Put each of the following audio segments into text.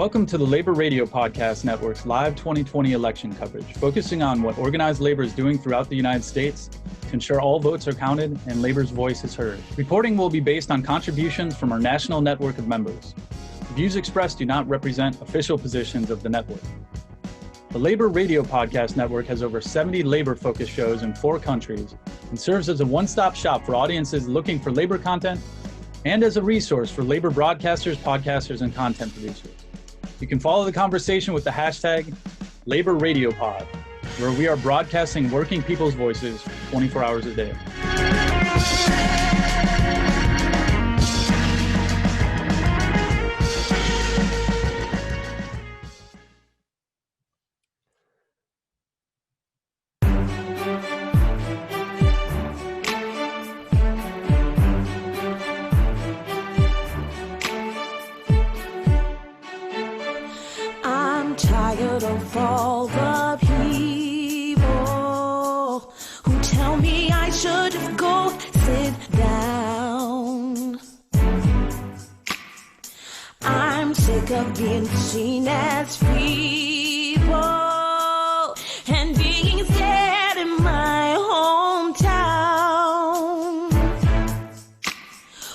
Welcome to the Labor Radio Podcast Network's live 2020 election coverage, focusing on what organized labor is doing throughout the United States to ensure all votes are counted and labor's voice is heard. Reporting will be based on contributions from our national network of members. The views expressed do not represent official positions of the network. The Labor Radio Podcast Network has over 70 labor-focused shows in 4 countries and serves as a one-stop shop for audiences looking for labor content and as a resource for labor broadcasters, podcasters, and content producers. You can follow the conversation with the hashtag LaborRadioPod, where we are broadcasting working people's voices 24 hours a day. All the people who tell me I should just go sit down. I'm sick of being seen as people and being sad in my hometown.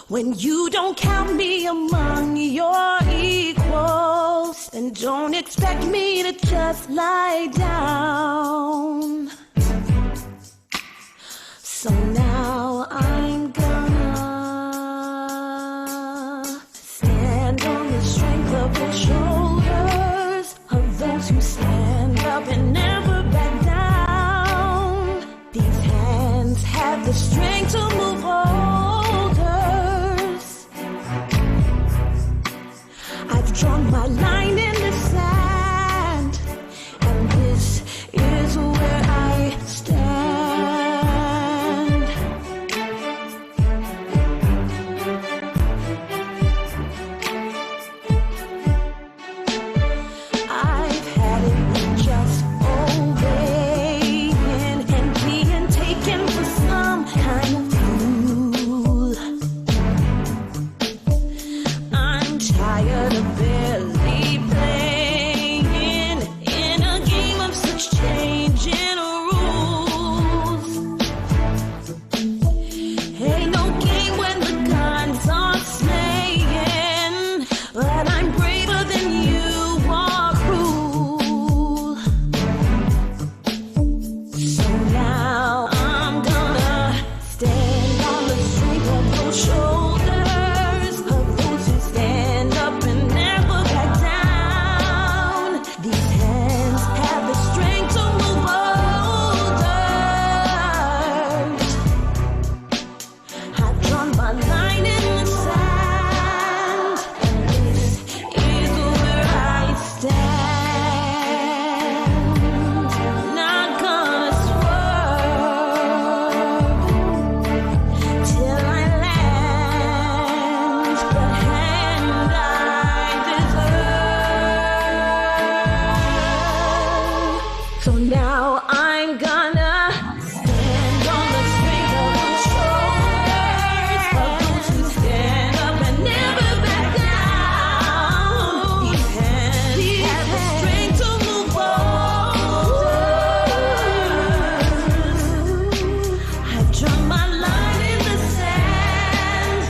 When you don't count me among your equals, then don't expect me to just lie down. So now I'm gonna stand on the strength of the shoulders of those who stand up and never back down. These hands have the strength to move boulders. I've drawn my line in the sand, and this is where I stand. I've had it with just obeying and being taken for some kind of fool. I'm tired of barely playing in a game of such changing rules. Ain't no game when the guns are slaying, but I'm braver than you are cruel. So now I'm gonna stand on the strength of those shoulders of those who stand up and never back down. These hands have the strength to move boulders. I've drawn my line in the sand, and this is where I stand. Not gonna swerve till I land the hand I deserve. So now I'm gonna stand on the strength of the shoulders of those who stand up and never back down. These hands have the strength to move boulders. I've drawn my line in the sand,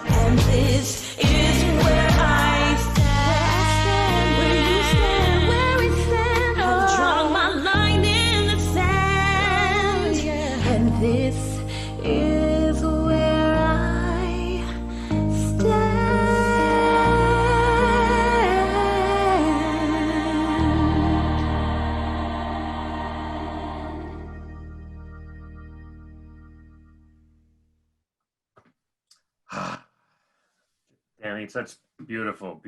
and this is where I stand. Where you stand, where we stand. I've drawn my line in the sand, and this is where I stand. Danny, such beautiful.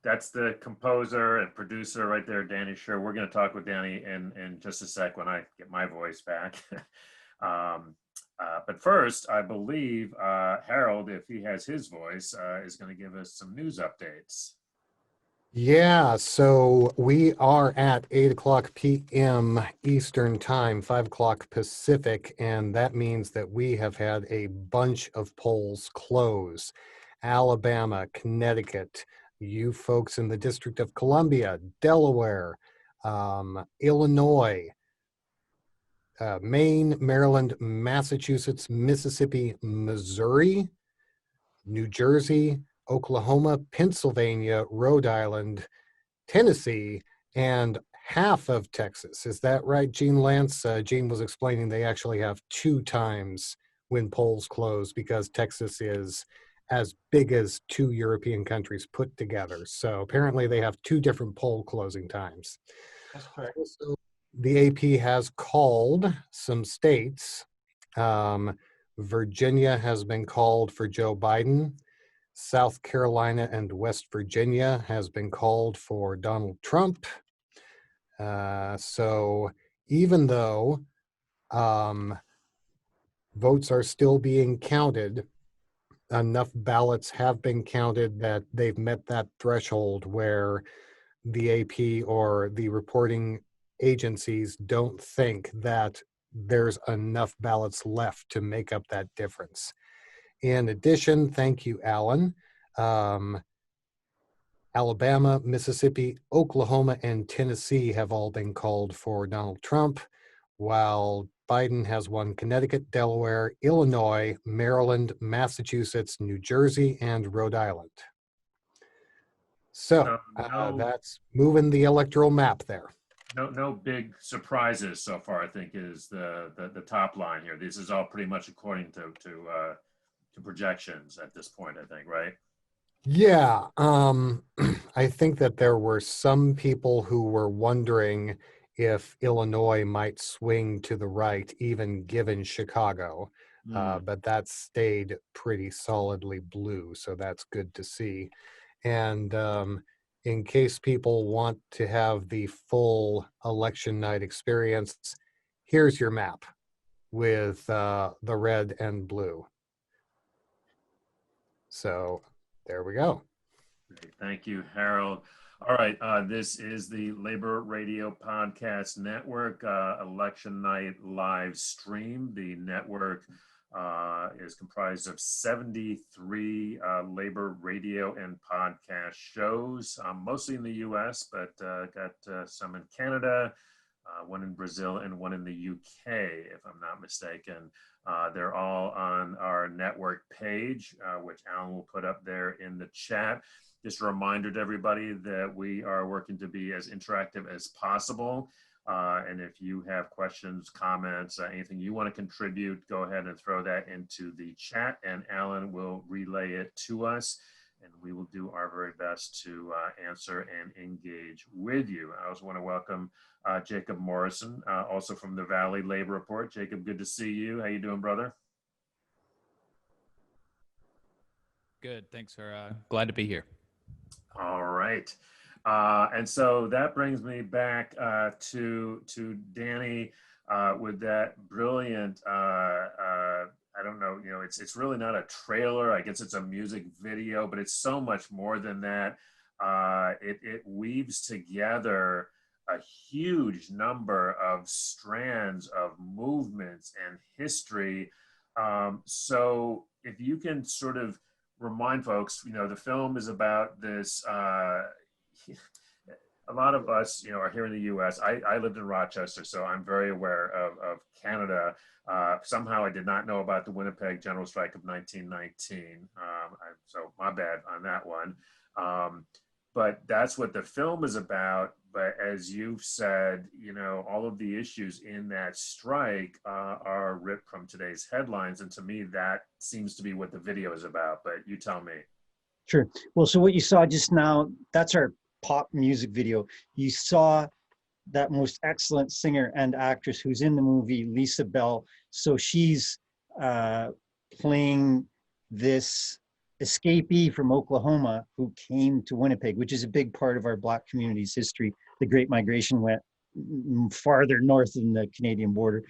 That's the composer and producer right there, Danny Schur. We're going to talk with Danny in just a sec when I get my voice back. But first, I believe Harold, if he has his voice, is going to give us some news updates. Yeah, so we are at 8:00 p.m. Eastern Time, 5 o'clock Pacific, and that means that we have had a bunch of polls close. Alabama, Connecticut, you folks in the District of Columbia, Delaware, Illinois, Maine, Maryland, Massachusetts, Mississippi, Missouri, New Jersey, Oklahoma, Pennsylvania, Rhode Island, Tennessee, and half of Texas. Is that right, Gene Lance? Gene was explaining they actually have 2 times when polls close because Texas is as big as 2 European countries put together. So apparently they have 2 different poll closing times. That's correct. Also, the AP has called some states. Virginia has been called for Joe Biden. South Carolina and West Virginia has been called for Donald Trump. So even though votes are still being counted, enough ballots have been counted that they've met that threshold where the AP or the reporting agencies don't think that there's enough ballots left to make up that difference. In addition, thank you, Alan. Alabama, Mississippi, Oklahoma, and Tennessee have all been called for Donald Trump, while Biden has won Connecticut, Delaware, Illinois, Maryland, Massachusetts, New Jersey, and Rhode Island. So that's moving the electoral map there. No big surprises so far, I think, is the top line here. This is all pretty much according to projections at this point, I think, right? Yeah, I think that there were some people who were wondering if Illinois might swing to the right, even given Chicago, but that stayed pretty solidly blue, so that's good to see. And in case people want to have the full election night experience, here's your map with the red and blue. So there we go. Great. Thank you, Harold. All right, this is the Labor Radio Podcast Network, Election Night live stream. The network is comprised of 73 labor radio and podcast shows, mostly in the US, but got some in Canada, one in Brazil, and one in the UK, if I'm not mistaken. They're all on our network page, which Alan will put up there in the chat. Just a reminder to everybody that we are working to be as interactive as possible. And if you have questions, comments, anything you want to contribute, go ahead and throw that into the chat, and Alan will relay it to us, and we will do our very best to answer and engage with you. I also want to welcome Jacob Morrison, also from the Valley Labor Report. Jacob, good to see you. How you doing, brother? Good, thanks for glad to be here. All right. And so that brings me back to Danny with that brilliant, I don't know, you know, it's really not a trailer. I guess it's a music video, but it's so much more than that. It weaves together a huge number of strands of movements and history. So if you can sort of remind folks, you know, the film is about this, a lot of us, you know, are here in the U.S. I lived in Rochester, so I'm very aware of Canada. Somehow I did not know about the Winnipeg General Strike of 1919. So my bad on that one. But that's what the film is about. But as you've said, you know, all of the issues in that strike are ripped from today's headlines. And to me, that seems to be what the video is about. But you tell me. Sure. Well, so what you saw just now, that's our pop music video. You saw that most excellent singer and actress who's in the movie, Lisa Bell. So she's playing this escapee from Oklahoma who came to Winnipeg, which is a big part of our Black community's history. The Great Migration went farther north than the Canadian border.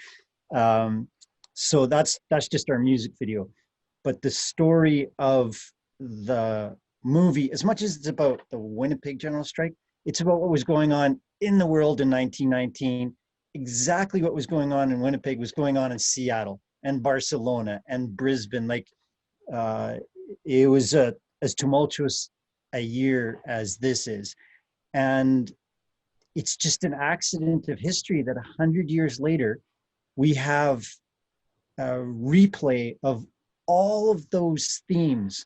So that's just our music video. But the story of the movie, as much as it's about the Winnipeg General Strike, it's about what was going on in the world in 1919. Exactly what was going on in Winnipeg was going on in Seattle and Barcelona and Brisbane. Like it was as tumultuous a year as this is. And it's just an accident of history that 100 years later, we have a replay of all of those themes,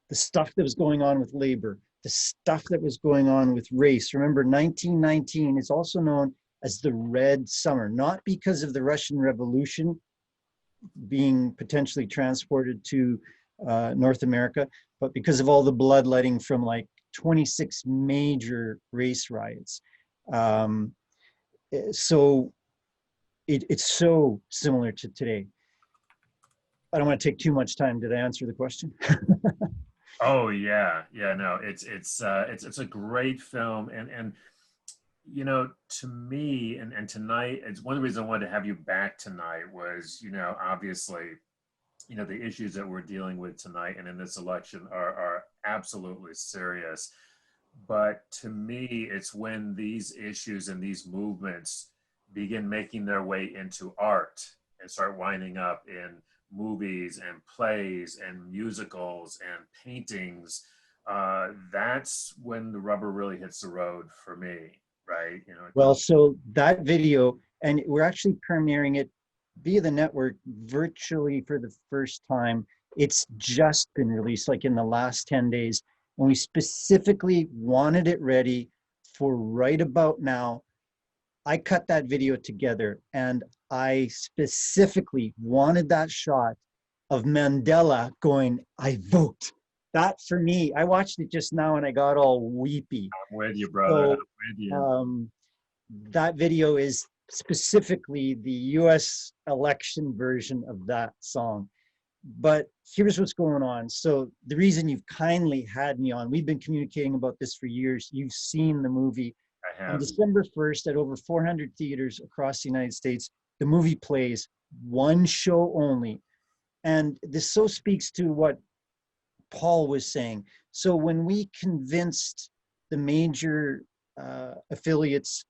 the stuff that was going on with labor, the stuff that was going on with race. Remember, 1919 is also known as the Red Summer, not because of the Russian Revolution being potentially transported to North America, but because of all the bloodletting from like 26 major race riots. So it's so similar to today. I don't want to take too much time. Did I answer the question? Oh yeah, yeah. No, it's a great film, and you know, to me, and tonight, it's one of the reasons I wanted to have you back tonight was, you know, obviously, you know, the issues that we're dealing with tonight and in this election are absolutely serious. But to me, it's when these issues and these movements begin making their way into art and start winding up in movies and plays and musicals and paintings. That's when the rubber really hits the road for me, right? You know. Well, so that video, and we're actually premiering it via the network virtually for the first time. It's just been released like in the last 10 days. And we specifically wanted it ready for right about now. I cut that video together and I specifically wanted that shot of Mandela going, "I vote." That for me, I watched it just now and I got all weepy. I'm with you, brother. So, I'm with you. that video is specifically the US election version of that song. But here's what's going on. So the reason you've kindly had me on, we've been communicating about this for years. You've seen the movie. I On have. December 1st at over 400 theaters across the United States, the movie plays one show only. And this so speaks to what Paul was saying. So when we convinced the major affiliates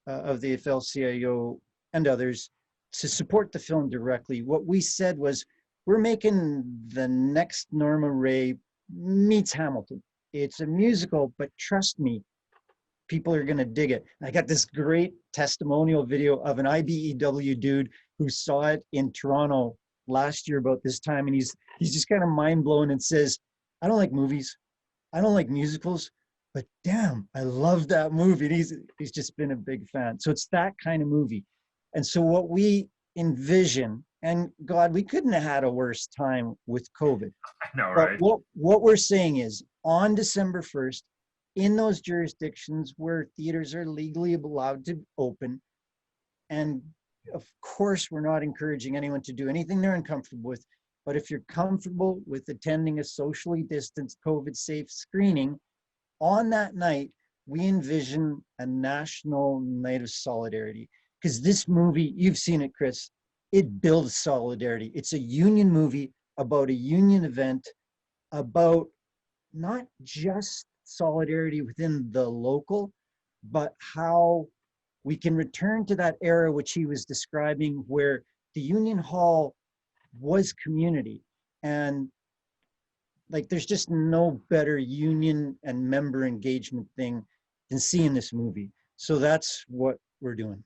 of the AFL-CIO and others to support the film directly, what we said was, we're making the next Norma Ray meets Hamilton. It's a musical, but trust me, people are gonna dig it. I got this great testimonial video of an IBEW dude who saw it in Toronto last year about this time, and he's just kind of mind blown and says, "I don't like movies, I don't like musicals, but damn, I love that movie." And he's just been a big fan. So it's that kind of movie. And so what we envision, and God, we couldn't have had a worse time with COVID. I know, But right? what we're saying is on December 1st, in those jurisdictions where theaters are legally allowed to open, and of course, we're not encouraging anyone to do anything they're uncomfortable with, but if you're comfortable with attending a socially distanced COVID-safe screening, on that night, we envision a national night of solidarity. Because this movie, you've seen it, Chris, it builds solidarity. It's a union movie about a union event, about not just solidarity within the local, but how we can return to that era which he was describing, where the union hall was community. And like, there's just no better union and member engagement thing than seeing this movie. So that's what we're doing.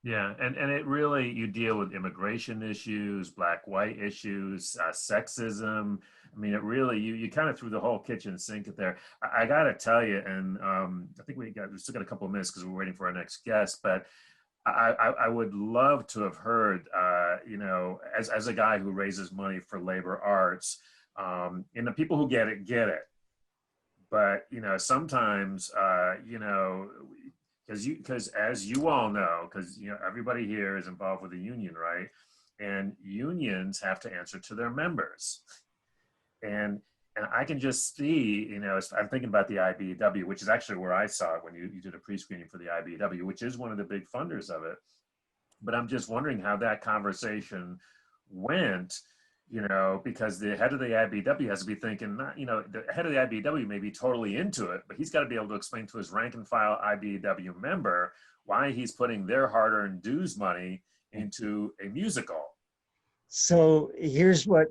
Yeah, and it really, you deal with immigration issues, black-white issues, sexism. I mean, it really, you kind of threw the whole kitchen sink at there. I got to tell you, and I think we still got a couple of minutes because we're waiting for our next guest, but I would love to have heard, you know, as a guy who raises money for labor arts, and the people who get it. But, you know, sometimes, you know, because as you all know, because, you know, everybody here is involved with a union, right? And unions have to answer to their members. And I can just see, you know, I'm thinking about the IBEW, which is actually where I saw it when you did a pre-screening for the IBEW, which is one of the big funders of it. But I'm just wondering how that conversation went, you know, because the head of the IBEW has to be thinking, not, you know, the head of the IBEW may be totally into it, but he's got to be able to explain to his rank and file IBEW member why he's putting their hard-earned dues money into a musical. So here's what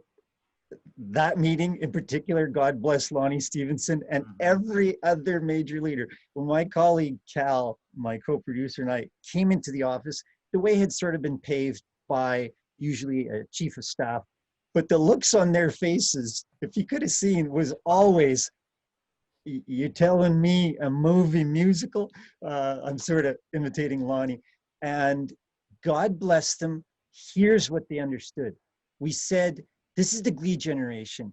that meeting in particular, God bless Lonnie Stevenson and every other major leader. When my colleague Cal, my co-producer, and I came into the office, the way had sort of been paved by usually a chief of staff, but the looks on their faces, if you could have seen, was always, you're telling me a movie musical? I'm sort of imitating Lonnie. And God bless them. Here's what they understood. We said, this is the Glee generation.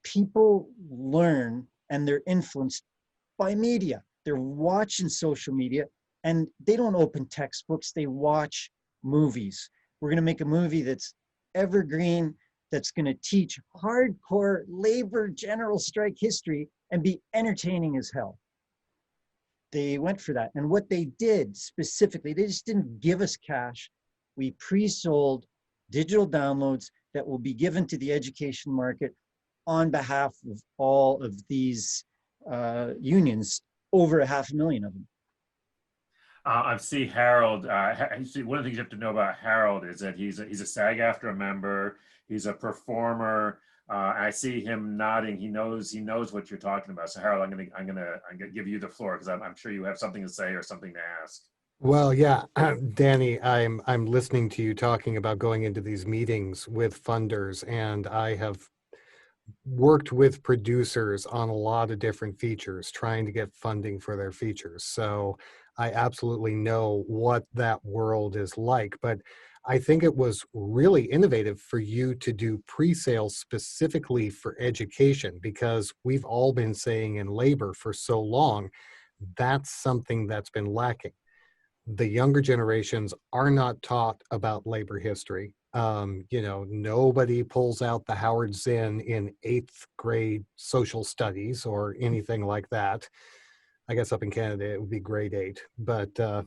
People learn and they're influenced by media. They're watching social media and they don't open textbooks, they watch movies. We're gonna make a movie that's evergreen, that's gonna teach hardcore labor general strike history and be entertaining as hell. They went for that. And what they did specifically, they just didn't give us cash. We pre-sold digital downloads that will be given to the education market on behalf of all of these unions, over 500,000 of them. I see Harold. See, one of the things you have to know about Harold is that he's a SAG-AFTRA member. He's a performer. I see him nodding. He knows what you're talking about. So Harold, I'm gonna give you the floor because I'm sure you have something to say or something to ask. Well, yeah, Danny, I'm listening to you talking about going into these meetings with funders, and I have worked with producers on a lot of different features, trying to get funding for their features. So I absolutely know what that world is like. But I think it was really innovative for you to do pre-sales specifically for education, because we've all been saying in labor for so long, that's something that's been lacking. The younger generations are not taught about labor history. Nobody pulls out the Howard Zinn in 8th grade social studies or anything like that. I guess up in Canada, it would be grade 8. But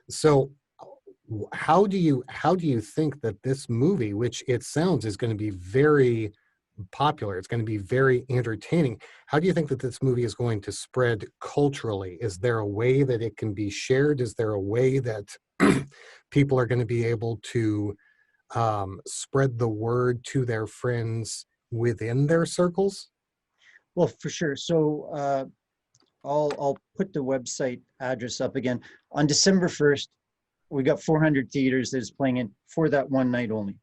so how do you think that this movie, which it sounds is going to be very popular, it's going to be very entertaining, how do you think that this movie is going to spread culturally? Is there a way that it can be shared? Is there a way that people are going to be able to spread the word to their friends within their circles? Well, for sure. So I'll put the website address up again. On December 1st, we got 400 theaters that's playing in for that one night only.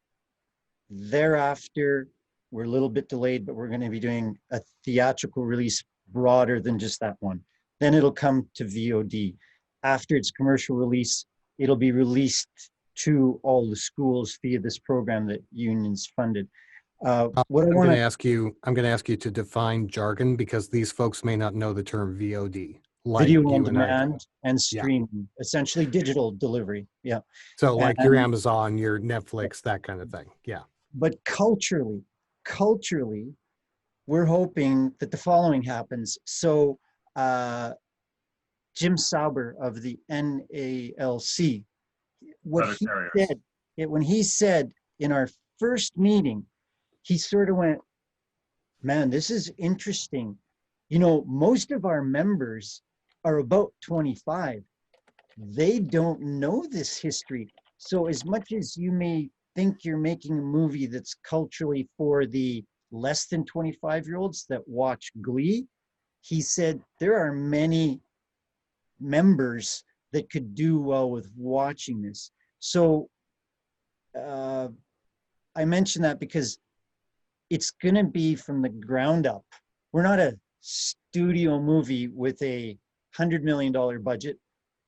Thereafter, we're a little bit delayed, but we're going to be doing a theatrical release broader than just that one. Then it'll come to VOD. After its commercial release, it'll be released to all the schools via this program that unions funded. I'm going to ask you to define jargon, because these folks may not know the term VOD. Like video on demand and streaming, yeah. Essentially digital delivery. Yeah. So like your Amazon, your Netflix, that kind of thing. Yeah. But culturally, we're hoping that the following happens. So Jim Sauber of the NALC, when he said in our first meeting, he sort of went, man, this is interesting. Most of our members are about 25. They don't know this history. So as much as you may think you're making a movie that's culturally for the less than 25-year-olds that watch Glee, he said there are many members that could do well with watching this. So I mention that because it's going to be from the ground up. We're not a studio movie with a $100 million budget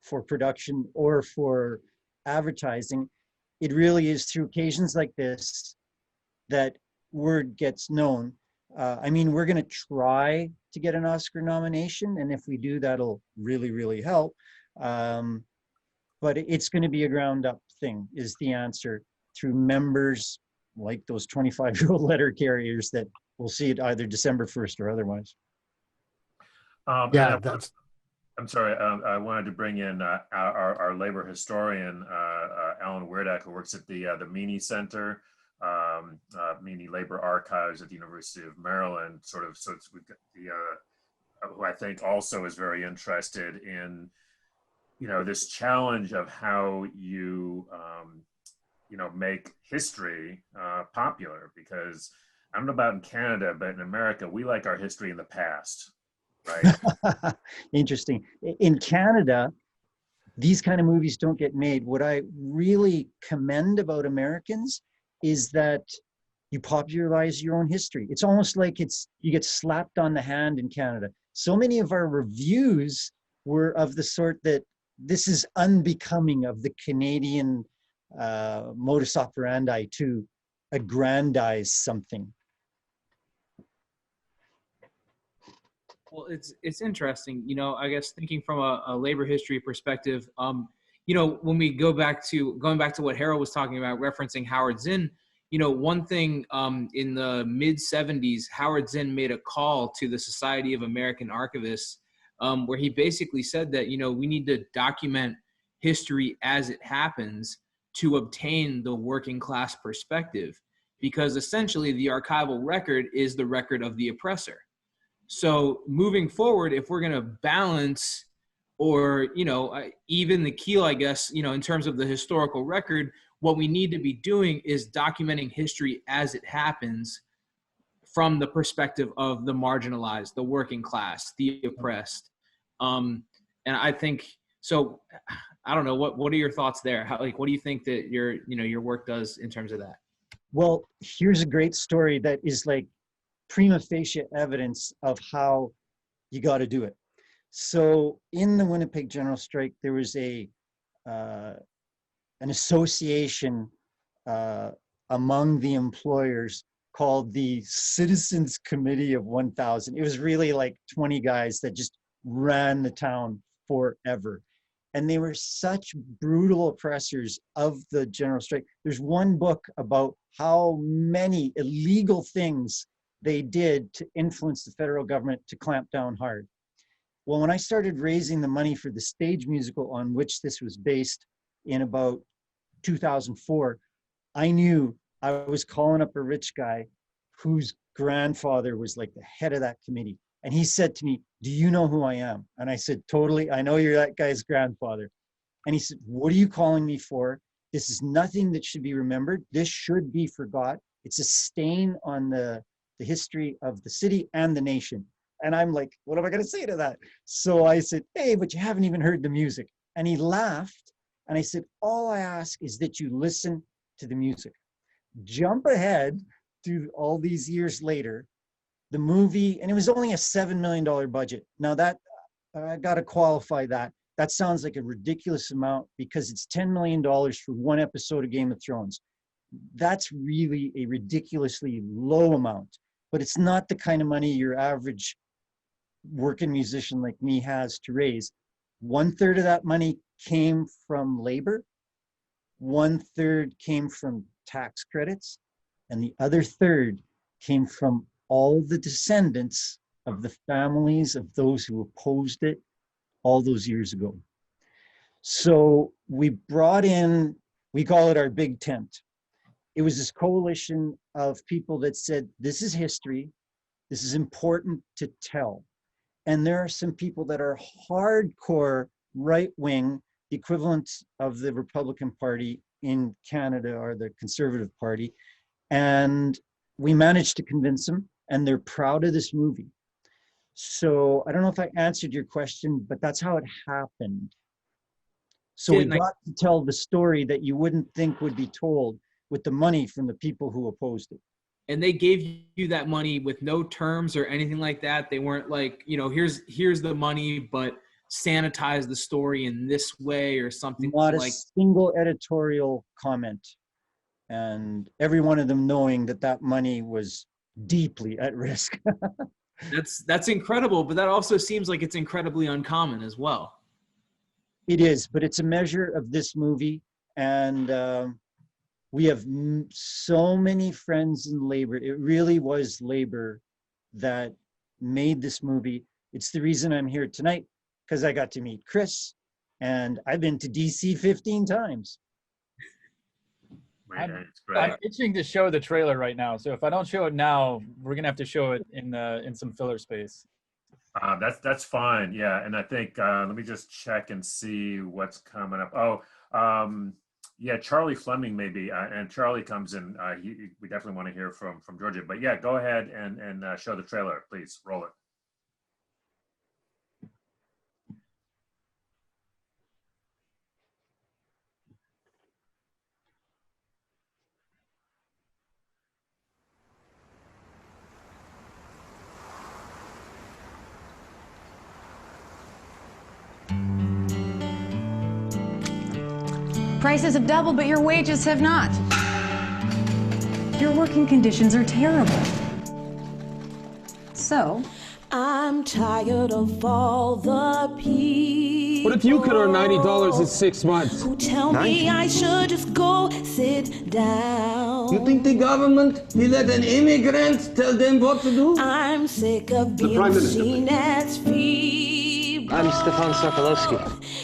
for production or for advertising. It really is through occasions like this that word gets known. We're going to try to get an Oscar nomination, and if we do, that'll really, really help. But it's going to be a ground up thing, is the answer, through members like those 25-year-old letter carriers that will see it either December 1st or otherwise. I'm sorry, I wanted to bring in our labor historian, Alan Weirdak, who works at the Meany Center, Meany Labor Archives at the University of Maryland. We've got who I think also is very interested in, this challenge of how you make history popular, because I don't know about in Canada, but in America, we like our history in the past, right? Interesting. In Canada, these kind of movies don't get made. What I really commend about Americans is that you popularize your own history. It's almost like you get slapped on the hand in Canada. So many of our reviews were of the sort that this is unbecoming of the Canadian modus operandi to aggrandize something. Well, it's interesting, I guess thinking from a labor history perspective, when we going back to what Harold was talking about, referencing Howard Zinn, one thing in the mid 70s, Howard Zinn made a call to the Society of American Archivists, where he basically said that, we need to document history as it happens to obtain the working class perspective, because essentially the archival record is the record of the oppressor. So moving forward, if we're going to balance or, even the keel, I guess, in terms of the historical record, what we need to be doing is documenting history as it happens from the perspective of the marginalized, the working class, the oppressed. And I think, so I don't know, what are your thoughts there? What do you think that your work does in terms of that? Well, here's a great story that is like prima facie evidence of how you got to do it. So in the Winnipeg General Strike, there was an association among the employers called the Citizens Committee of 1,000. It was really like 20 guys that just ran the town forever. And they were such brutal oppressors of the General Strike. There's one book about how many illegal things they did to influence the federal government to clamp down hard. Well, when I started raising the money for the stage musical on which this was based in about 2004, I knew I was calling up a rich guy whose grandfather was like the head of that committee. And he said to me, "Do you know who I am?" And I said, "Totally, I know you're that guy's grandfather." And he said, "What are you calling me for? This is nothing that should be remembered. This should be forgot. It's a stain on the history of the city and the nation." And I'm like, what am I going to say to that? So I said, "Hey, but you haven't even heard the music." And he laughed. And I said, "All I ask is that you listen to the music." Jump ahead to all these years later, the movie, and it was only a $7 million budget. Now that, I got to qualify that. That sounds like a ridiculous amount because it's $10 million for one episode of Game of Thrones. That's really a ridiculously low amount, but it's not the kind of money your average working musician like me has to raise. 1/3 of that money came from labor, 1/3 came from tax credits, and the other third came from all the descendants of the families of those who opposed it all those years ago. So we brought in, we call it our big tent. It was this coalition of people that said, this is history, this is important to tell. And there are some people that are hardcore right-wing, the equivalent of the Republican Party in Canada or the Conservative Party. And we managed to convince them, and they're proud of this movie. So I don't know if I answered your question, but that's how it happened. So we got to tell the story that you wouldn't think would be told with the money from the people who opposed it. And they gave you that money with no terms or anything like that. They weren't like, here's the money, but sanitize the story in this way or something. Not a single editorial comment. And every one of them knowing that that money was deeply at risk. That's incredible, but that also seems like it's incredibly uncommon as well. It is, but it's a measure of this movie. And we have so many friends in labor. It really was labor that made this movie. It's the reason I'm here tonight, because I got to meet Chris, and I've been to DC 15 times. Man, it's I'm great. itching to show the trailer right now. So if I don't show it now, we're gonna have to show it in some filler space. That's fine. Yeah, and I think let me just check and see what's coming up. Yeah, Charlie Flemming maybe, and Charlie comes in. We definitely want to hear from Georgia. But yeah, go ahead and show the trailer, please. Roll it. Prices have doubled, but your wages have not. Your working conditions are terrible. So, I'm tired of all the people. What if you could earn $90 in 6 months? Who tell me I should just go sit down. You think the government will let an immigrant tell them what to do? I'm sick of being seen as feeble. I'm Stefan Sokolowski.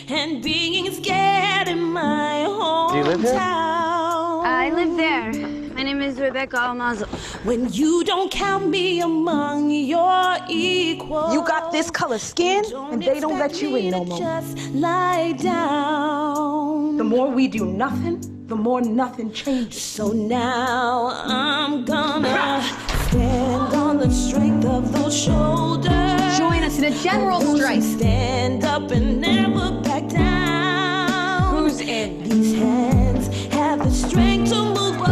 And being scared in my hometown. Do you live here? I live there. My name is Rebecca Almazo. When you don't count me among your equals. You got this color skin, and they don't let you in no more. Just lie down. The more we do nothing, the more nothing changes. So now I'm gonna stand on the strength of those shoulders. join us in a general strike. Stand up and never back down. Who's in? These hands have the strength to move boulders.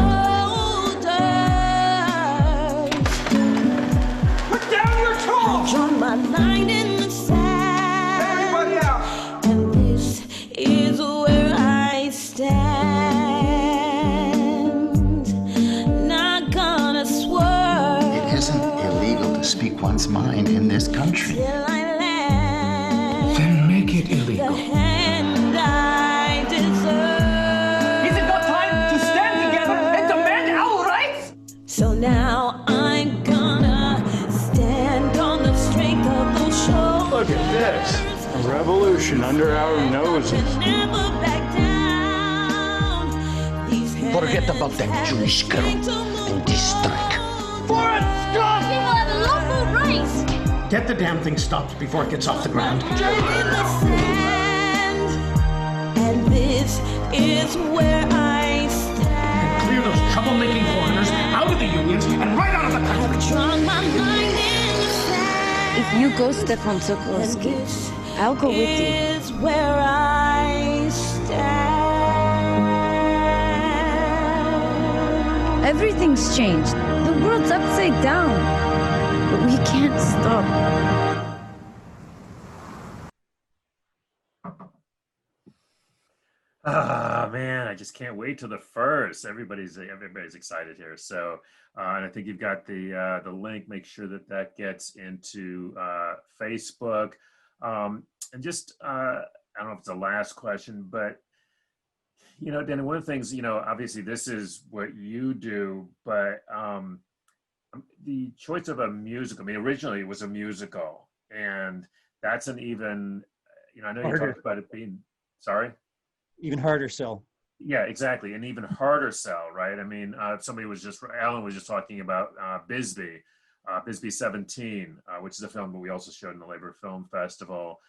Put down your tools! I've drawn my line in the sand. Everybody out! And this is where I stand. Not gonna swerve. It isn't illegal to speak one's mind in this country. Till I land. Then make it The illegal. hand I deserve. Is it not time to stand together and demand our rights? So now I'm gonna stand on the strength of those shoulders. Look at this. A revolution under our noses. Never back down. These hands Forget about that Jewish girl and this strike. Forrest, stop! People have lawful rights. Get the damn thing stopped before it gets off the ground. in the sand. And this is where I stand. Clear those troublemaking foreigners out of the unions and right out of the country. I've drawn my line in the sand. If you go, Stefan And Sokolowski, this I'll go with you. is where I stand. Everything's changed. The world's upside down. But we can't stop. Ah, man, I just can't wait till the first. Everybody's excited here. So, and I think you've got the link. Make sure that that gets into Facebook. And just I don't know if it's the last question, but you know, Danny, one of the things, you know, obviously this is what you do, but the choice of a musical. I mean, originally it was a musical, and that's an even, you know, I know you Harder. talked about it being. Sorry. Even harder sell. Yeah, exactly. An even harder sell, right? I mean, Alan was just talking about Bisbee 17, which is a film that we also showed in the Labor Film Festival.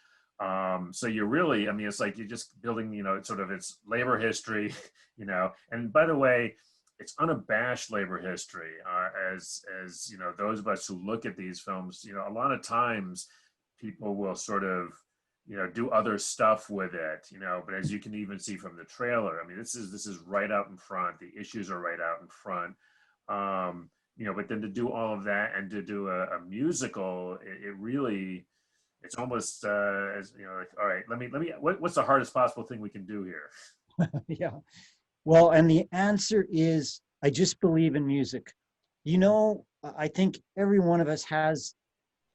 So you're really, I mean, it's like you're just building, you know, sort of its labor history, you know, and by the way, it's unabashed labor history. As you know, those of us who look at these films, you know, a lot of times people will sort of, you know, do other stuff with it, you know, but as you can even see from the trailer, I mean, this is right out in front. The issues are right out in front. You know, but then to do all of that and to do a musical, it really, it's almost, as you know, like, all right, what's the hardest possible thing we can do here? Yeah. Well, and the answer is, I just believe in music. You know, I think every one of us has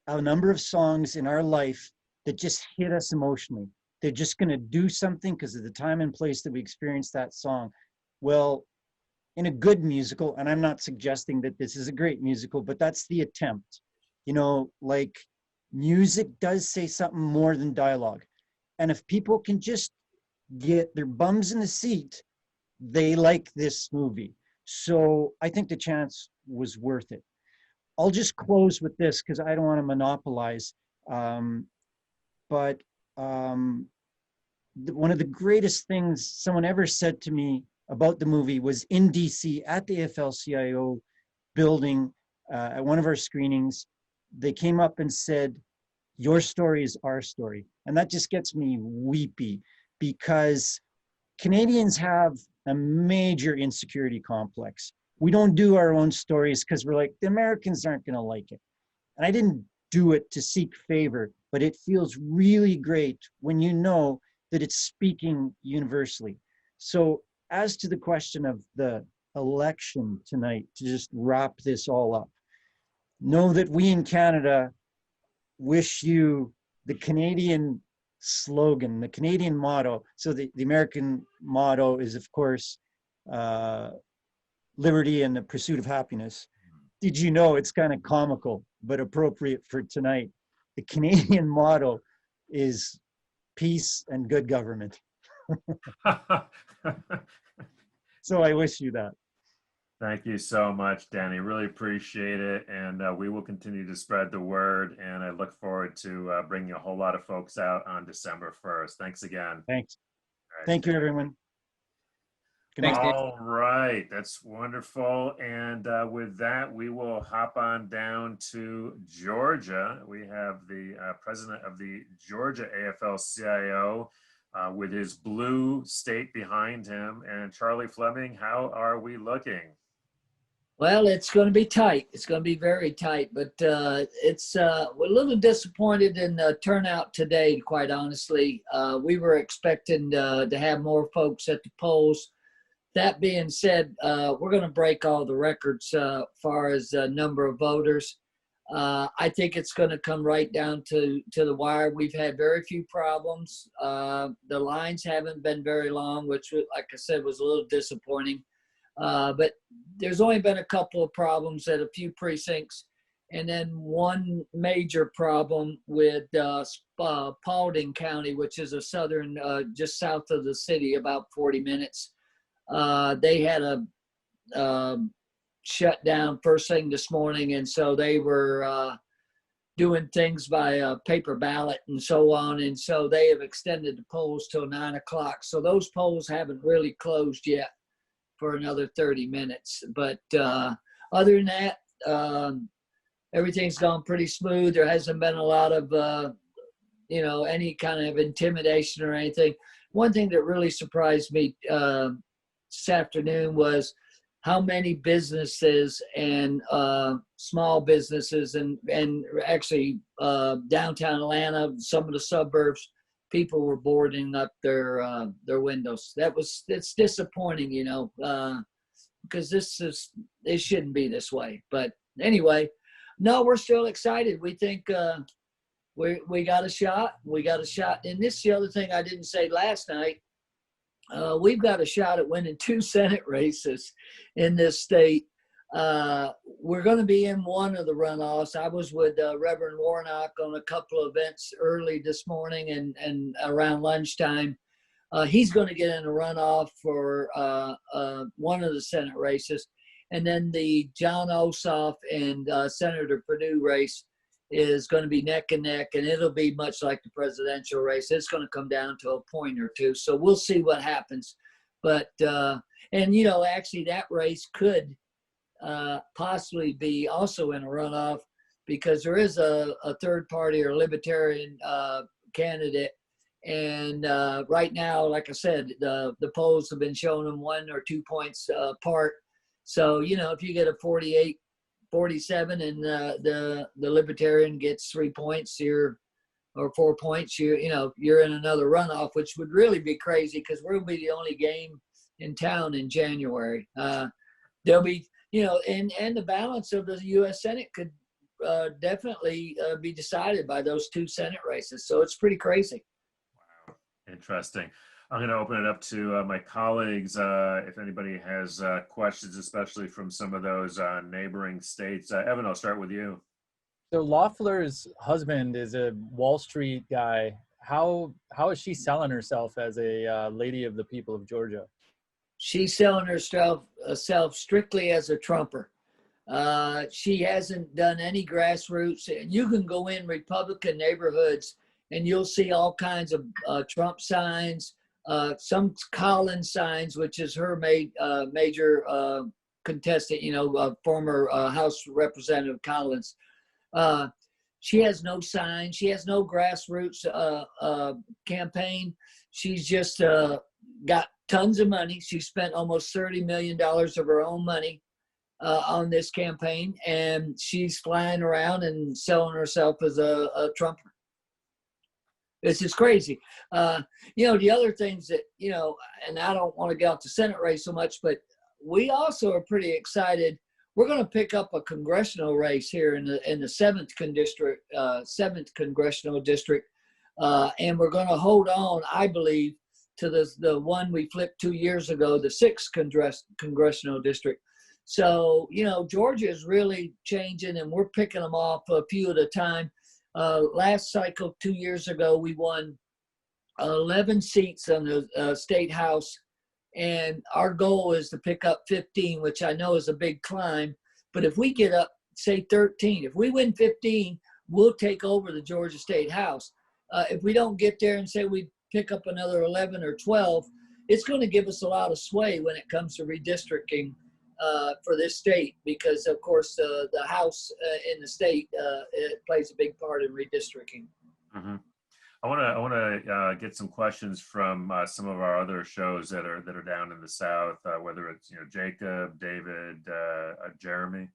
a number of songs in our life that just hit us emotionally. They're just going to do something because of the time and place that we experience that song. Well, in a good musical, and I'm not suggesting that this is a great musical, but that's the attempt. You know, like music does say something more than dialogue. And if people can just get their bums in the seat, they like this movie. So I think the chance was worth it. I'll just close with this because I don't want to monopolize. But one of the greatest things someone ever said to me about the movie was in DC at the AFL-CIO building at one of our screenings. They came up and said, "Your story is our story." And that just gets me weepy, because Canadians have a major insecurity complex. We don't do our own stories because we're like, the Americans aren't going to like it. And I didn't do it to seek favor, but it feels really great when you know that it's speaking universally. So as to the question of the election tonight, to just wrap this all up, know that we in Canada wish you the Canadian slogan, the Canadian motto. So the American motto is, of course, liberty and the pursuit of happiness. Did you know, it's kind of comical, but appropriate for tonight, the Canadian motto is peace and good government. So I wish you that. Thank you so much, Danny. Really appreciate it. And we will continue to spread the word. And I look forward to bringing a whole lot of folks out on December 1st. Thanks again. Thanks. Right. Thank you, everyone. All right. That's wonderful. And with that, we will hop on down to Georgia. We have the president of the Georgia AFL-CIO with his blue state behind him. And Charlie Flemming, how are we looking? Well, it's going to be tight. It's going to be very tight, but we're a little disappointed in the turnout today, quite honestly. We were expecting to have more folks at the polls. That being said, we're going to break all the records as far as the number of voters. I think it's going to come right down to the wire. We've had very few problems. The lines haven't been very long, which, like I said, was a little disappointing. But there's only been a couple of problems at a few precincts, and then one major problem with Paulding County, which is a southern, just south of the city, about 40 minutes. They had a shut down first thing this morning, and so they were doing things by paper ballot and so on, and so they have extended the polls till 9 o'clock. So those polls haven't really closed yet for another 30 minutes. But other than that, everything's gone pretty smooth. There hasn't been a lot of, any kind of intimidation or anything. One thing that really surprised me this afternoon was how many businesses and small businesses and actually downtown Atlanta, some of the suburbs, people were boarding up their windows. It's disappointing, because it shouldn't be this way. But anyway, no, we're still excited. We think we got a shot. We got a shot. And this is the other thing I didn't say last night. We've got a shot at winning 2 Senate races in this state. We're going to be in one of the runoffs. I was with Reverend Warnock on a couple of events early this morning and around lunchtime. He's going to get in a runoff for one of the Senate races. And then the John Ossoff and Senator Perdue race is going to be neck and neck, and it'll be much like the presidential race. It's going to come down to a point or two. So we'll see what happens. But, actually that race could possibly be also in a runoff, because there is a third party or libertarian candidate. And right now, like I said, the polls have been showing them 1 or 2 points apart. So, if you get a 48-47 and the libertarian gets 3 points, or 4 points, you're in another runoff, which would really be crazy, because we'll be the only game in town in January. There'll be, and the balance of the U.S. Senate could definitely be decided by those 2 Senate races. So it's pretty crazy. Wow, interesting. I'm going to open it up to my colleagues. If anybody has questions, especially from some of those neighboring states. Evan, I'll start with you. So Loeffler's husband is a Wall Street guy. How is she selling herself as a lady of the people of Georgia? She's selling herself strictly as a Trumper. She hasn't done any grassroots. You can go in Republican neighborhoods and you'll see all kinds of Trump signs, some Collins signs, which is her major contestant, former House Representative Collins. She has no sign. She has no grassroots campaign. She's just got tons of money. She spent almost $30 million of her own money on this campaign, and she's flying around and selling herself as a Trumper. This is crazy. The other things that, and I don't want to get off the Senate race so much, but we also are pretty excited. We're going to pick up a congressional race here in the seventh congressional district, and we're going to hold on, I believe, to the one we flipped 2 years ago, the sixth congressional district. So Georgia is really changing, and we're picking them off a few at a time. Last cycle, 2 years ago, we won 11 seats on the state house, and our goal is to pick up 15, which I know is a big climb. But if we get up, say 13, if we win 15, we'll take over the Georgia State House. If we don't get there and say we pick up another 11 or 12, it's going to give us a lot of sway when it comes to redistricting for this state, because of course the House in the state it plays a big part in redistricting. Mm-hmm. I want to get some questions from some of our other shows that are down in the South, whether it's Jacob, David, Jeremy.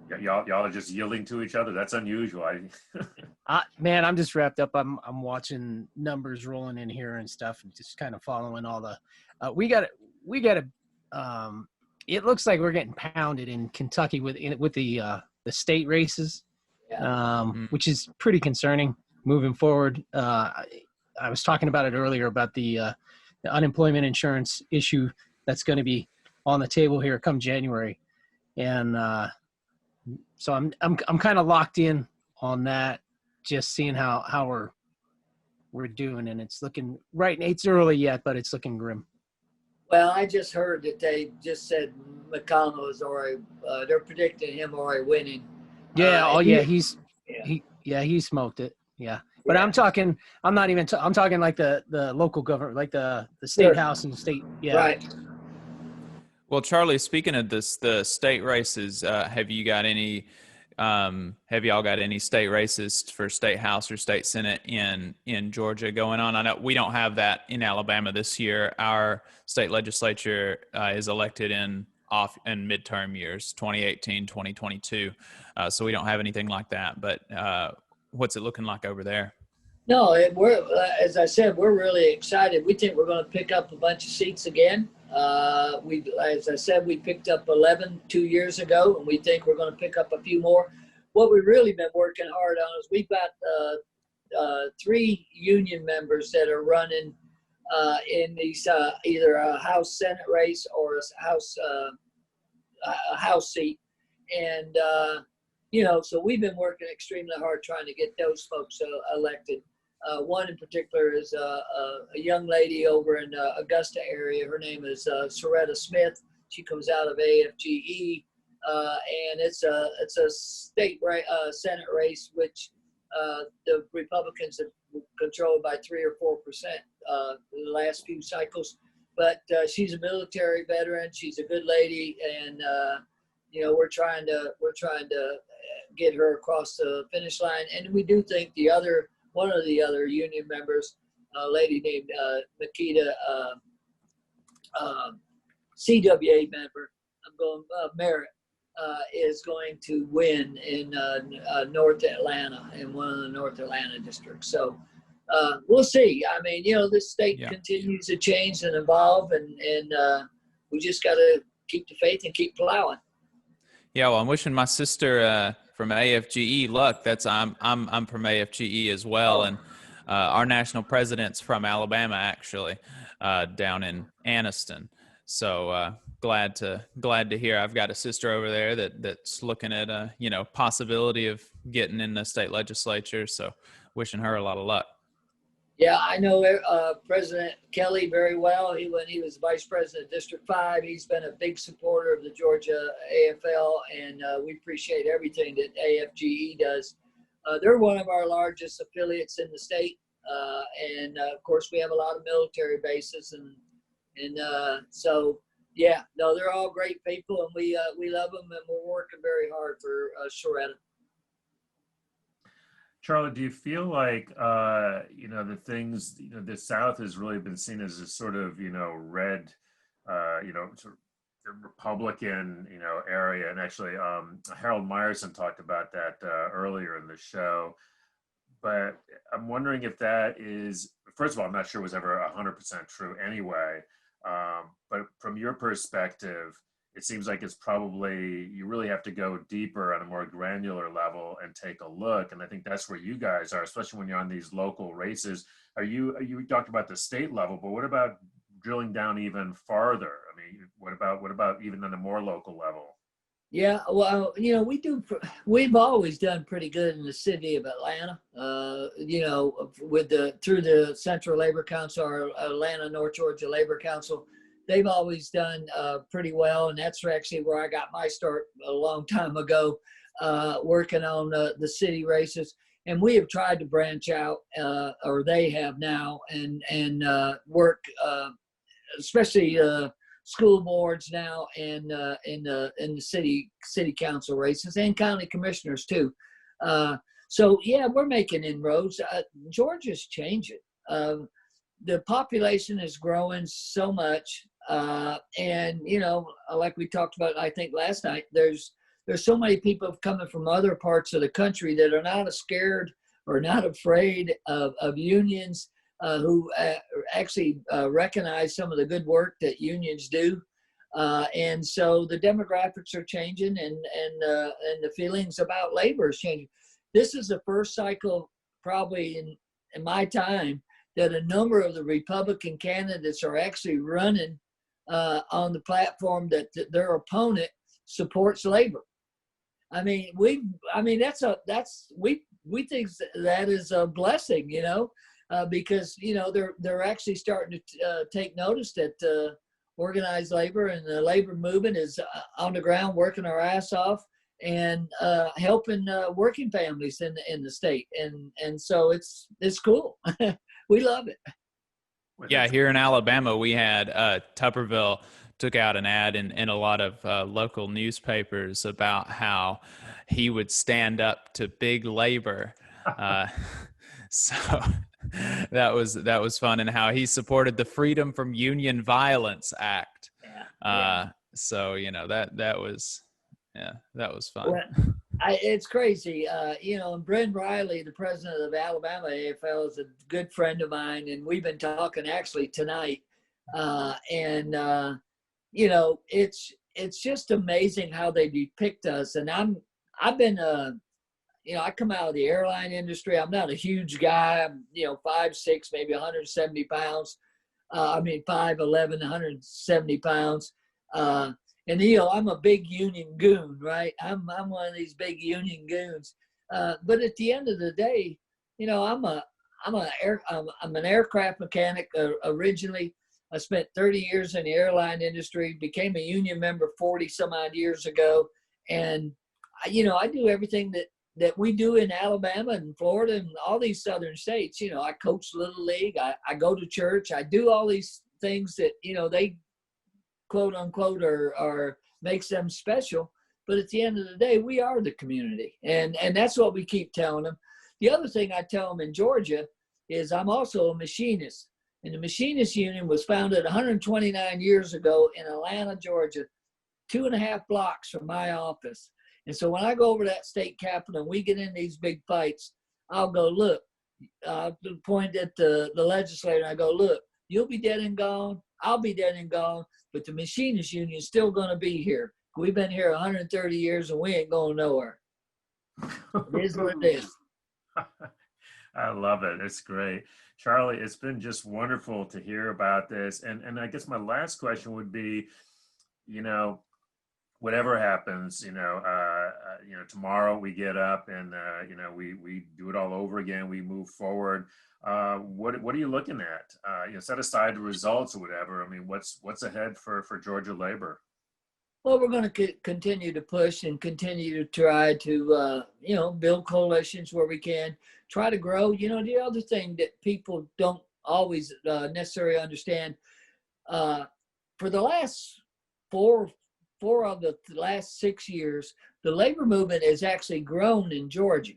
Yeah, y'all are just yielding to each other. That's unusual. Man, I'm just wrapped up. I'm watching numbers rolling in here and stuff, and just kind of following all the. We got to. It looks like we're getting pounded in Kentucky with the state races, which is pretty concerning moving forward. I was talking about it earlier about the unemployment insurance issue that's going to be on the table here come January, and so I'm kind of locked in on that, just seeing how we're doing, and it's looking right. It's early yet, but it's looking grim. Well, I just heard that they just said McConnell is already. They're predicting him already winning. Yeah. He smoked it. Yeah. But I'm talking. I'm not even. I'm talking like the local government, like the state house and state. Yeah. Right. Well, Charlie, speaking of the state races, have you got any? Have y'all got any state races for state house or state senate in Georgia going on? I know we don't have that in Alabama this year. Our state legislature is elected in midterm years, 2018, 2022. So we don't have anything like that. But what's it looking like over there? No, as I said, we're really excited. We think we're going to pick up a bunch of seats again. As I said, we picked up 11 2 years ago, and we think we're going to pick up a few more. What we've really been working hard on is we've got 3 union members that are running in these either a House Senate race or a House seat, and so we've been working extremely hard trying to get those folks elected. One in particular is a young lady over in Augusta area. Her name is Soretta Smith. She comes out of AFGE, and it's a state Senate race which the Republicans have controlled by 3 or 4% the last few cycles. But she's a military veteran. She's a good lady, and we're trying to get her across the finish line. And we do think one of the other union members, a lady named Makita, CWA member, Merritt, is going to win in North Atlanta, in one of the North Atlanta districts. So we'll see. I mean, this state continues to change and evolve, and we just got to keep the faith and keep plowing. Yeah, well, I'm wishing my sister from AFGE luck. I'm from AFGE as well, and our national president's from Alabama, actually, down in Anniston. So glad to hear. I've got a sister over there that's looking at possibility of getting in the state legislature. So wishing her a lot of luck. Yeah, I know President Kelly very well. When he was vice president of District 5, he's been a big supporter of the Georgia AFL, and we appreciate everything that AFGE does. They're one of our largest affiliates in the state, and of course we have a lot of military bases, and so yeah, no, they're all great people, and we love them, and we're working very hard for Schur. Charlie, do you feel like, the things, the South has really been seen as a sort of, red, sort of Republican, area. And actually, Harold Meyerson talked about that earlier in the show. But I'm wondering if that is, first of all, I'm not sure it was ever 100% true anyway. But from your perspective, it seems like it's probably, you really have to go deeper on a more granular level and take a look. And I think that's where you guys are, especially when you're on these local races. You talked about the state level, but what about drilling down even farther? I mean, what about even on a more local level? Yeah, well, we've always done pretty good in the city of Atlanta, through the Central Labor Council, or Atlanta North Georgia Labor Council. They've always done pretty well, and that's actually where I got my start a long time ago, working on the city races. And we have tried to branch out, or they have now, and work, especially school boards now, and in the city council races, and county commissioners too. So yeah, we're making inroads. Georgia's changing. The population is growing so much. And like we talked about, I think last night, there's so many people coming from other parts of the country that are not scared or not afraid of unions, who actually recognize some of the good work that unions do. And so the demographics are changing, and the feelings about labor is changing. This is the first cycle, probably in my time, that a number of the Republican candidates are actually running on the platform that their opponent supports labor. I mean, we think that is a blessing, because they're actually starting to take notice that organized labor and the labor movement is on the ground, working our ass off, and helping working families in the state, and so it's cool. We love it. Yeah, here in Alabama, we had Tupperville took out an ad in a lot of local newspapers about how he would stand up to big labor. So that was fun, and how he supported the Freedom from Union Violence Act. So that was fun. Well, it's crazy, and Brent Riley, the president of Alabama AFL, is a good friend of mine, and we've been talking actually tonight. It's just amazing how they depict us. And I've been, I come out of the airline industry. I'm not a huge guy. I'm, 5'6", maybe 170 pounds. 5'11", 170 pounds. And I'm a big union goon, right? I'm one of these big union goons. But at the end of the day, I'm an aircraft mechanic originally. I spent 30 years in the airline industry, became a union member 40 some odd years ago. And I do everything that we do in Alabama and Florida and all these southern states. I coach Little League. I go to church. I do all these things that, they quote unquote or makes them special. But at the end of the day, we are the community. And that's what we keep telling them. The other thing I tell them in Georgia is I'm also a machinist. And the Machinist Union was founded 129 years ago in Atlanta, Georgia, 2.5 blocks from my office. And so when I go over to that state capitol and we get in these big fights, I'll go, look, I'll point at the legislator and I go, look, you'll be dead and gone. I'll be dead and gone. But the Machinist Union is still going to be here. We've been here 130 years and we ain't going nowhere. It is what it is. I love it. It's great. Charlie, it's been just wonderful to hear about this. And I guess my last question would be, whatever happens, tomorrow we get up and, we do it all over again. We move forward. What are you looking at? Set aside the results or whatever. I mean, what's ahead for Georgia labor? Well, we're going to continue to push and continue to try to, build coalitions where we can, try to grow. The other thing that people don't always necessarily understand, for the last four of the last 6 years, the labor movement has actually grown in Georgia.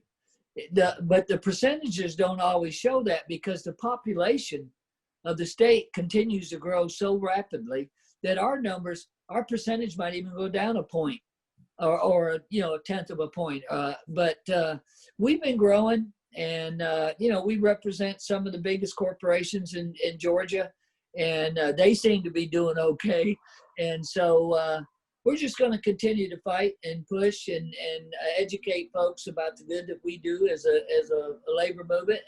But the percentages don't always show that because the population of the state continues to grow so rapidly that our percentage might even go down a point or a tenth of a point. But we've been growing, and we represent some of the biggest corporations in Georgia, and they seem to be doing okay. And so we're just going to continue to fight and push and educate folks about the good that we do as a labor movement,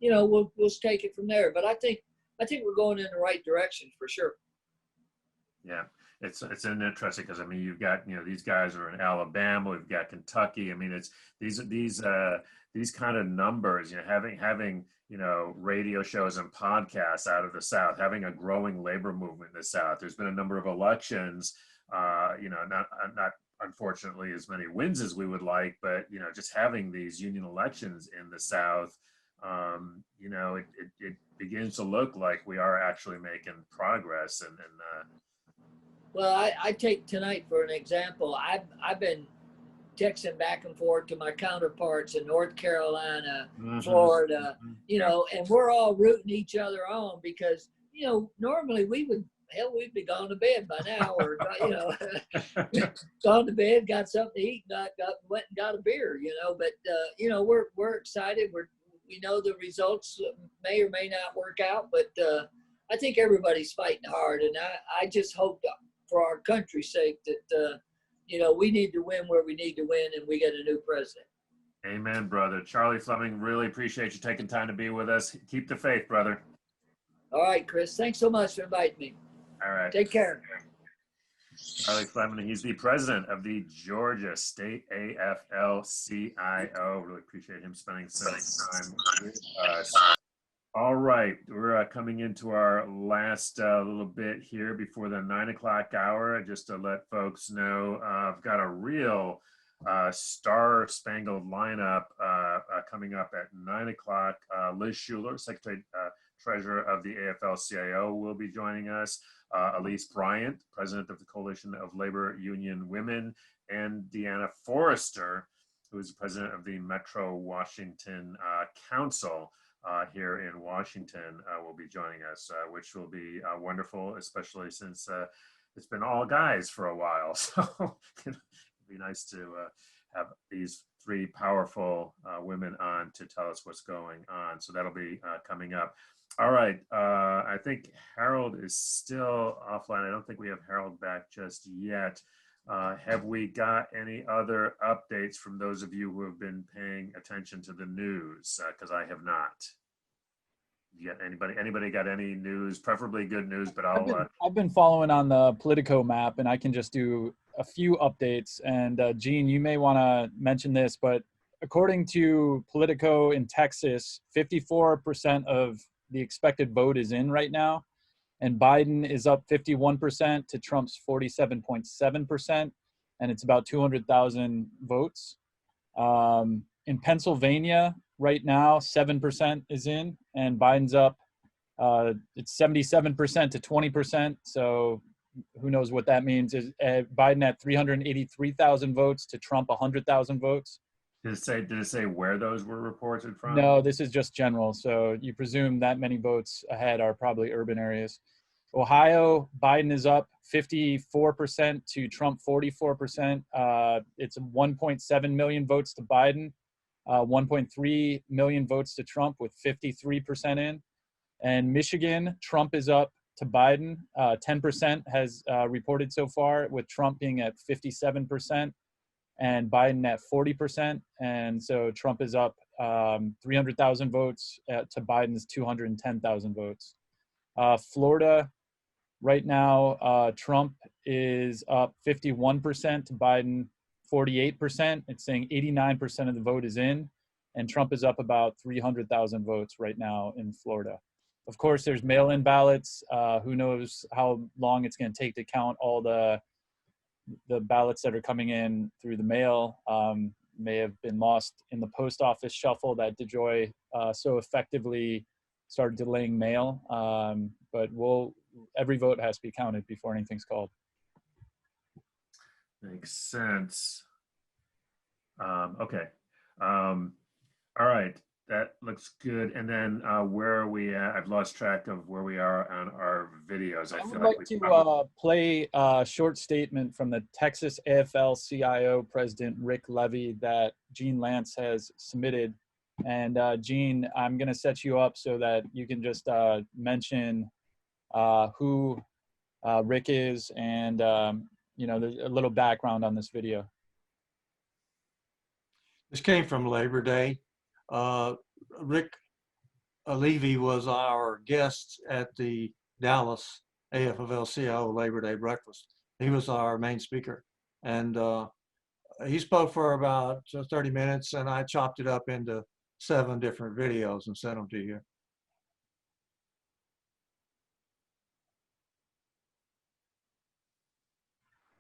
and we'll take it from there. But I think we're going in the right direction for sure. Yeah, it's an interesting because you've got these guys are in Alabama, we've got Kentucky. It's these kind of numbers. Having radio shows and podcasts out of the South, having a growing labor movement in the South. There's been a number of elections. Not unfortunately as many wins as we would like, but just having these union elections in the South, it begins to look like we are actually making progress. Well, I take tonight for an example. I've been texting back and forth to my counterparts in North Carolina, Florida, and we're all rooting each other on because normally we'd be gone to bed by now, or gone to bed, got something to eat, went and got a beer, But we're excited. We know the results may or may not work out, but I think everybody's fighting hard, and I just hope for our country's sake that we need to win where we need to win, and we get a new president. Amen, brother. Charlie Flemming, really appreciate you taking time to be with us. Keep the faith, brother. All right, Chris. Thanks so much for inviting me. All right. Take care. Charlie Flemming, he's the president of the Georgia State AFL-CIO. Really appreciate him spending some time with us. All right, we're coming into our last little bit here before the 9 o'clock hour. Just to let folks know, I've got a real star-spangled lineup coming up at 9 o'clock. Liz Shuler, Secretary Treasurer of the AFL-CIO, will be joining us. Elise Bryant, President of the Coalition of Labor Union Women, and Deanna Forrester, who is the President of the Metro Washington Council here in Washington, will be joining us, which will be wonderful, especially since it's been all guys for a while. So it'd be nice to have these three powerful women on to tell us what's going on. So that'll be coming up. All right. I think Harold is still offline. I don't think we have Harold back just yet. Have we got any other updates from those of you who have been paying attention to the news? Because I have not. You got anybody got any news, preferably good news, but I've been following on the Politico map, and I can just do a few updates. And Gene, you may want to mention this, but according to Politico in Texas, 54% of the expected vote is in right now, and Biden is up 51% to Trump's 47.7%, and it's about 200,000 votes. In Pennsylvania right now, 7% is in, and Biden's up. It's 77% to 20%. So who knows what that means? Is Biden at 383,000 votes to Trump 100,000 votes? Did it say where those were reported from? No, this is just general. So you presume that many votes ahead are probably urban areas. Ohio, Biden is up 54% to Trump 44%. It's 1.7 million votes to Biden, 1.3 million votes to Trump with 53% in. And Michigan, Trump is up to Biden. 10% has reported so far, with Trump being at 57% and Biden at 40%. And so Trump is up 300,000 votes to Biden's 210,000 votes. Florida, right now, Trump is up 51% to Biden 48%. It's saying 89% of the vote is in, and Trump is up about 300,000 votes right now in Florida. Of course, there's mail-in ballots. Who knows how long it's going to take to count all the ballots that are coming in through the mail. May have been lost in the post office shuffle that DeJoy so effectively started delaying mail. But every vote has to be counted before anything's called. Makes sense. Okay. All right. That looks good. And then where are we at? I've lost track of where we are on our videos. I would like to play a short statement from the Texas AFL-CIO President Rick Levy that Gene Lance has submitted. And Gene, I'm going to set you up so that you can just mention who Rick is and there's a little background on this video. This came from Labor Day. Rick Levy was our guest at the Dallas AFL-CIO Labor Day breakfast. He was our main speaker, and he spoke for about 30 minutes, and I chopped it up into 7 different videos and sent them to you.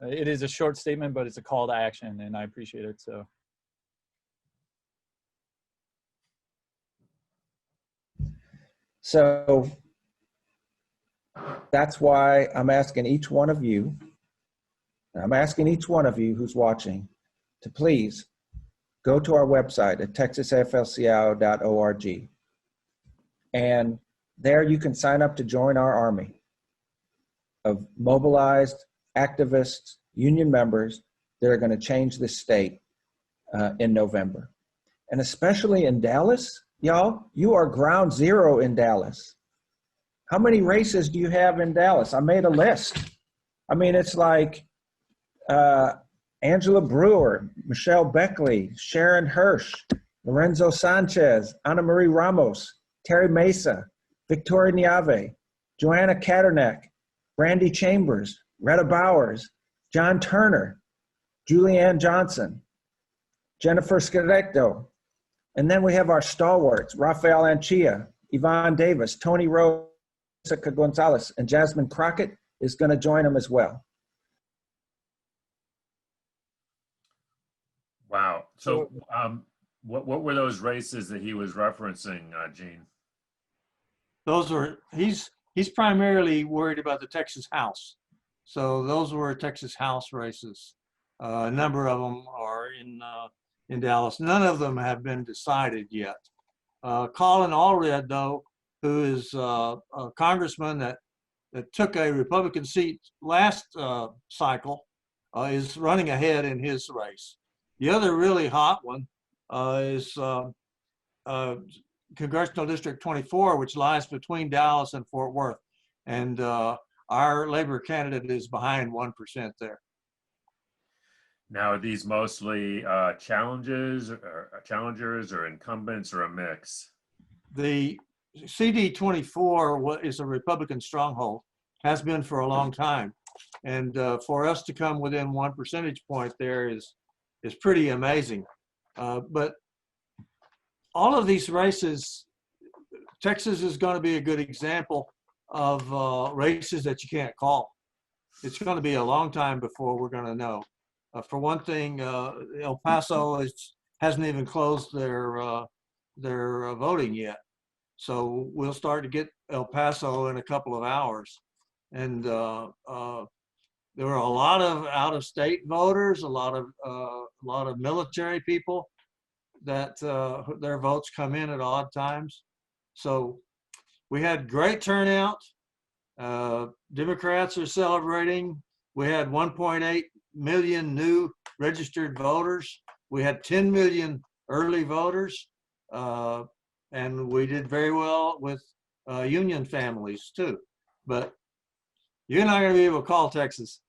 It is a short statement, but it's a call to action, and I appreciate it. So that's why I'm asking each one of you, who's watching, to please go to our website at texasaflcio.org. And there you can sign up to join our army of mobilized activists, union members that are going to change this state in November. And especially in Dallas, y'all, you are ground zero in Dallas. How many races do you have in Dallas? I made a list. I mean, it's like Angela Brewer, Michelle Beckley, Sharon Hirsch, Lorenzo Sanchez, Ana Marie Ramos, Terry Mesa, Victoria Niave, Joanna Katernek, Brandy Chambers, Retta Bowers, John Turner, Julianne Johnson, Jennifer Scarecto. And then we have our stalwarts, Rafael Anchia, Yvonne Davis, Tony Rose, Jessica Gonzalez, and Jasmine Crockett is going to join them as well. Wow. So what were those races that he was referencing, Gene? Those are, he's primarily worried about the Texas House. So those were Texas House races. A number of them are in Dallas. None of them have been decided yet. Colin Allred, though, who is a congressman that took a Republican seat last cycle, is running ahead in his race. The other really hot one is Congressional District 24, which lies between Dallas and Fort Worth. And our Labor candidate is behind 1% there. Now, are these mostly challengers or incumbents or a mix? The CD24 is a Republican stronghold, has been for a long time. And for us to come within 1 percentage point there is pretty amazing. But all of these races, Texas is going to be a good example of races that you can't call. It's going to be a long time before we're going to know. For one thing, El Paso hasn't even closed their voting yet. So we'll start to get El Paso in a couple of hours. And there were a lot of out-of-state voters, a lot of military people that their votes come in at odd times. So we had great turnout. Democrats are celebrating. We had 1.8 million new registered voters. We had 10 million early voters. And we did very well with union families too. But you're not going to be able to call Texas.